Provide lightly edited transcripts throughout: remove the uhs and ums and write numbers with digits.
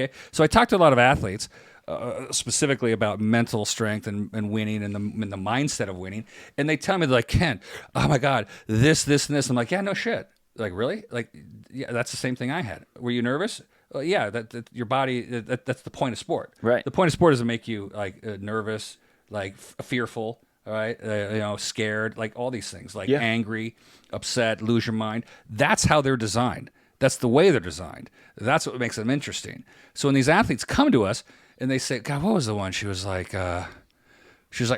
Okay? So I talked to a lot of athletes, specifically about mental strength and winning and the mindset of winning. And they tell me, they're like, Ken, oh my God, this, and this. I'm like, yeah, no shit. Like, really? Like, yeah, that's the same thing I had. Were you nervous? Well, yeah, that your body, that's the point of sport. Right. The point of sport is to make you like nervous, like fearful, all right, scared, like all these things, like angry, upset, lose your mind. That's how they're designed. That's the way they're designed. That's what makes them interesting. So when these athletes come to us and they say, God, what was the one? She was like, I can't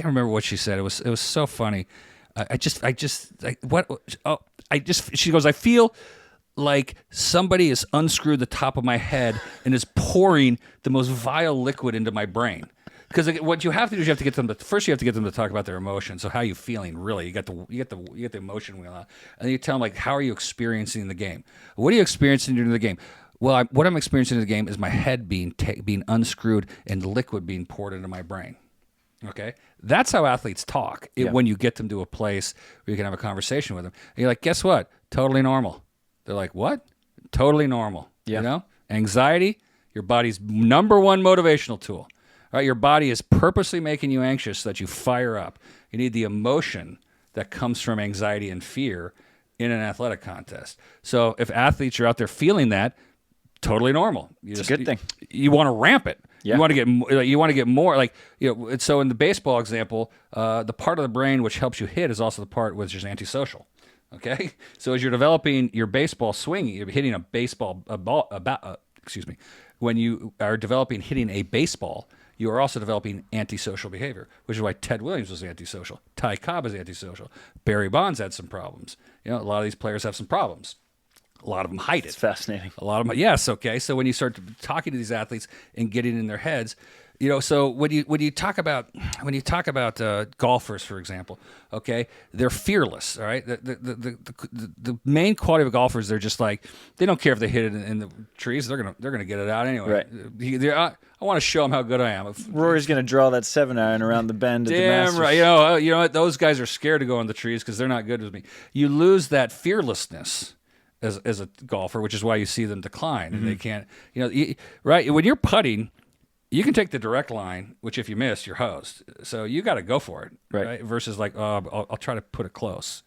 remember what she said. It was so funny. She goes, I feel like somebody has unscrewed the top of my head and is pouring the most vile liquid into my brain. Because what you have to do is you have to get them to talk about their emotions. So how are you feeling really? You get the emotion wheel out, and then you tell them like, how are you experiencing the game? What are you experiencing during the game? Well, what I'm experiencing in the game is my head being unscrewed and liquid being poured into my brain. Okay, that's how athletes talk. When you get them to a place where you can have a conversation with them, and you're like, guess what? Totally normal. They're like, what? Totally normal. Yeah. You know, anxiety, your body's number one motivational tool. All right, your body is purposely making you anxious so that you fire up. You need the emotion that comes from anxiety and fear in an athletic contest. So if athletes are out there feeling that, totally normal. It's a good thing. You want to ramp it. Yeah. You want to get more. Like, you know, so in the baseball example, the part of the brain which helps you hit is also the part which is antisocial. Okay, so as you're developing your baseball swing, you're hitting when you are developing hitting a baseball, you are also developing antisocial behavior, which is why Ted Williams was antisocial. Ty Cobb is antisocial. Barry Bonds had some problems. You know, a lot of these players have some problems. A lot of them hide it. It's fascinating. A lot of them, yes, okay. So when you start talking to these athletes and getting in their heads, you know, so when you talk about golfers, for example, okay, they're fearless. All right, the main quality of a golfer is they're just like, they don't care if they hit it in the trees. They're gonna get it out anyway. Right. I want to show them how good I am. Rory's gonna draw that 7-iron around the bend. At the Masters. Right. You know what? Those guys are scared to go in the trees because they're not good with me. You lose that fearlessness as a golfer, which is why you see them decline and they can't. You know, right when you're putting. You can take the direct line, which if you miss, you're hosed. So you got to go for it, right? Versus like, I'll try to put it close.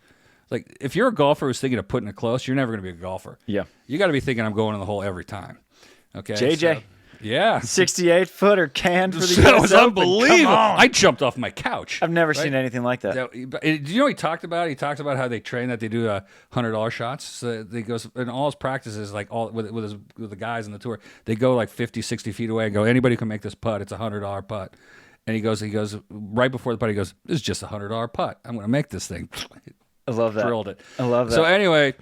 Like if you're a golfer who's thinking of putting it close, you're never going to be a golfer. Yeah, you got to be thinking I'm going in the hole every time. Okay, JJ. So, yeah, 68-footer canned for the That US was Open. unbelievable. I jumped off my couch. I've never seen anything like that. Do you know what he talked about? He talked about how they train that they do $100 shots. So he goes in all his practices, like all with the guys on the tour, they go like 50, 60 feet away and go, anybody can make this putt. It's a $100 putt. And he goes right before the putt, he goes, this is just a $100 putt. I'm going to make this thing. I love that. Drilled it. I love that. So anyway.